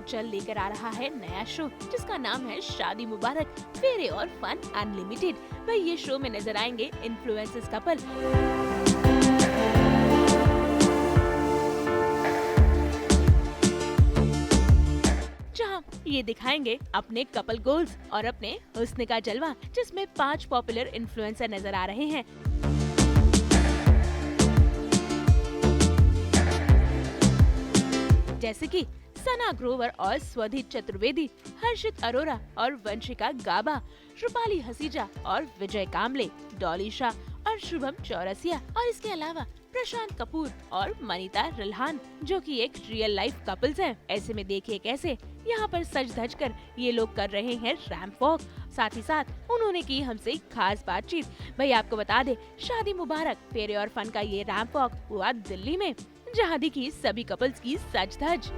आंचल लेकर आ रहा है नया शो जिसका नाम है शादी मुबारक फेरे और फन अनलिमिटेड। भाई ये शो में नजर आएंगे इन्फ्लुएंसर्स कपल, जहां ये दिखाएंगे अपने कपल गोल्स और अपने हुस्न का जलवा, जिसमें 5 पॉपुलर इन्फ्लुएंसर नजर आ रहे हैं। जैसे कि सना ग्रोवर और स्वधि चतुर्वेदी, हर्षित अरोरा और वंशिका गाबा, रूपाली हसीजा और विजय कामले, डॉली शाह और शुभम चौरसिया, और इसके अलावा प्रशांत कपूर और मनीता रिल्हान, जो कि एक रियल लाइफ कपल्स हैं। ऐसे में देखिए कैसे यहाँ पर सज धज कर ये लोग कर रहे हैं रैंप वॉक। साथ ही साथ उन्होंने की हमसे खास बातचीत। भाई आपको बता दे, शादी मुबारक फेरे और फन का ये रैंप वॉक हुआ दिल्ली में, जहाँ दिखी सभी कपल्स की सज धज।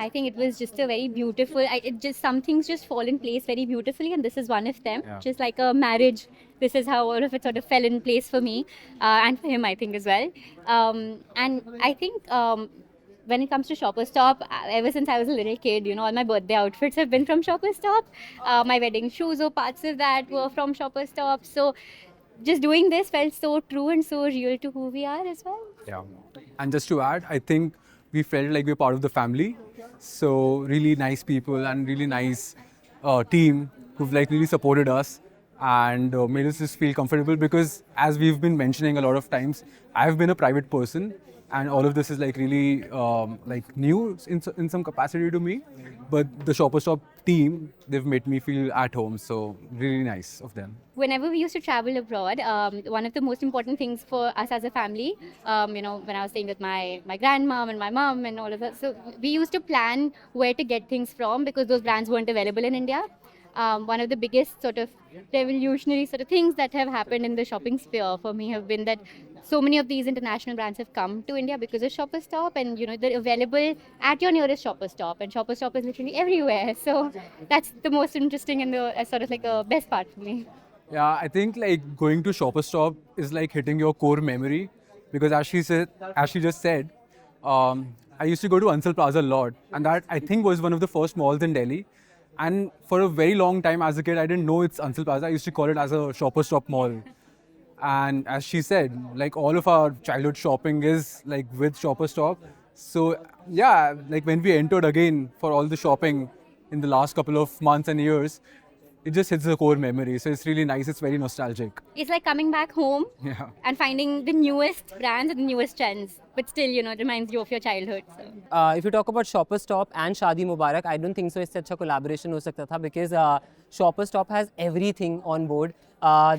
I think it was just a very beautiful. It just some things just fall in place very beautifully, and this is one of them. Yeah. Just like a marriage, this is how all of it sort of fell in place for me, and for him, I think as well. And I think when it comes to Shoppers Stop, ever since I was a little kid, you know, all my birthday outfits have been from Shoppers Stop. My wedding shoes or parts of that were from Shoppers Stop. So just doing this felt so true and so real to who we are as well. Yeah. And just to add, I think we felt like we're part of the family. So really nice people and really nice team who've like really supported us and made us just feel comfortable, because as we've been mentioning a lot of times, I've been a private person and all of this is like really like new in some capacity to me. But the Shopper Stop team, they've made me feel at home. So really nice of them. Whenever we used to travel abroad, one of the most important things for us as a family, you know, when I was staying with my grandmom and my mom and all of that, so we used to plan where to get things from because those brands weren't available in India. One of the biggest sort of revolutionary sort of things that have happened in the shopping sphere for me have been that so many of these international brands have come to India because of Shopper Stop, and you know they're available at your nearest Shopper Stop, and Shopper Stop is literally everywhere. So that's the most interesting and the sort of like the best part for me. Yeah, I think like going to Shopper Stop is like hitting your core memory, because as she just said, I used to go to Ansal Plaza a lot, and that I think was one of the first malls in Delhi. And for a very long time as a kid, I didn't know it's Ansal Plaza. I used to call it as a Shopper Stop mall. And as she said, like all of our childhood shopping is like with Shopper Stop. So yeah, like when we entered again for all the shopping in the last couple of months and years, it just hits the core memory. So it's really nice. It's very nostalgic. It's like coming back home Yeah. and finding the newest brands and the newest trends, but still, you know, it reminds you of your childhood. So. If you talk about Shopper Stop and Shadi Mubarak, I don't think so it's such a collaboration ho sakta tha, because Shopper Stop has everything on board.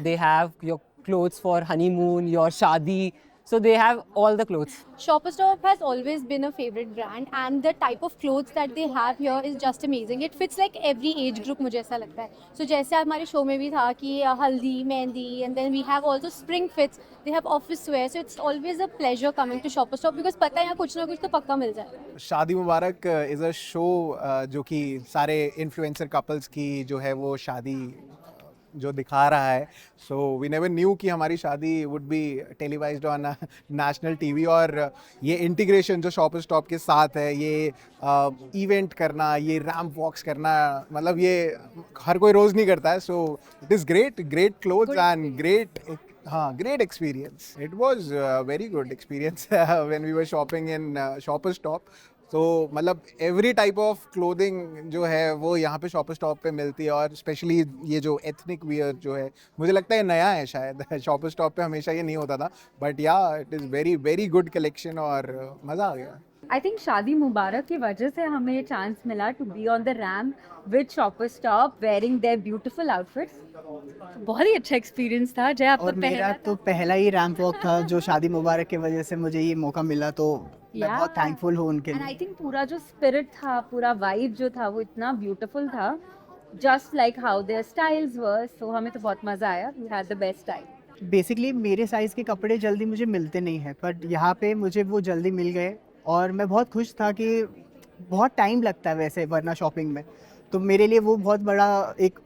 They have your clothes for honeymoon, your shadi. So they have all the clothes. Shoppers Stop has always been a favorite brand, and the type of clothes that they have here is just amazing. It fits like every age group, मुझे ऐसा लगता है. So जैसे हमारे show में भी था कि हल्दी, mehndi, and then we have also spring fits. They have office wear, so it's always a pleasure coming to Shoppers Stop because पता है यहाँ कुछ ना कुछ तो पक्का मिल जाएगा. शादी मुबारक इज़ अ शो जो कि सारे इन्फ्लुएंसर कपल्स की जो है वो शादी जो दिखा रहा है. सो वी नेवर न्यू कि हमारी शादी would be televised on national TV. और ये इंटीग्रेशन जो शॉपर स्टॉप के साथ है, ये इवेंट करना, ये रैम्प वॉक्स करना, मतलब ये हर कोई रोज़ नहीं करता है. So it is great clothes and great experience. It was a very good experience when we were shopping in Shoppers Stop. तो मतलब एवरी टाइप ऑफ क्लोथिंग जो है वो यहाँ पे शॉपर स्टॉप पे मिलती है. और स्पेशली ये जो एथनिक वियर जो है, मुझे लगता है नया है शायद. शॉपर स्टॉप पे हमेशा ये नहीं होता था, बट या it is very good collection और मज़ा आ गया. I think शादी मुबारक की वजह से हमें चांस मिला to be on the ramp with Shopper Stop wearing their beautiful outfits. बहुत ही अच्छा एक्सपीरियंस था. जय आपका और मेरा तो पहला ही रैंप वॉक था जो शादी मुबारक की वजह से मुझे ये मौका मिला, तो मैं बहुत थैंकफुल हूँ उनके एंड लिए. आई थिंक पूरा जो स्पिरिट था, पूरा वाइब जो था वो इतना ब्यूटीफुल था, just like how their styles were. सो हमें तो बहुत मजा आया. We had the best time. Basically मेरे साइज़ के कपड़े जल्दी मुझे मिलते नहीं हैं, बट यहाँ पे मुझे वो जल्दी मिल गए और मैं बहुत खुश था कि बहुत टाइम लगता है वैसे वरना शॉपिंग में, तो मेरे लिए वो बहुत बड़ा एक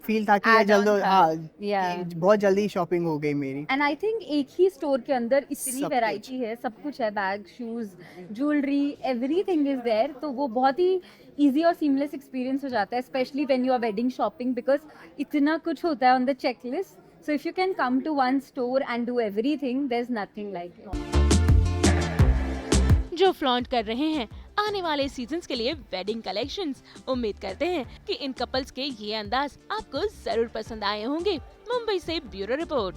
फील था कि Add-on जल्द था. हाँ Yeah. कि बहुत जल्दी शॉपिंग हो गई मेरी. एंड आई थिंक एक ही स्टोर के अंदर इतनी सब वैरायटी है, सब कुछ है, bag, shoes, jewellery, everything is there. तो वो बहुत ही इजी और सीमलेस एक्सपीरियंस हो जाता है, specially when you are wedding shopping, because इतना कुछ होता है on the checklist. So if you can come to one store and do everything, there is nothing like it. जो फ्लॉन्ट कर रहे हैं आने वाले सीजन्स के लिए वेडिंग कलेक्शंस. उम्मीद करते हैं कि इन कपल्स के ये अंदाज आपको जरूर पसंद आए होंगे. मुंबई से ब्यूरो रिपोर्ट.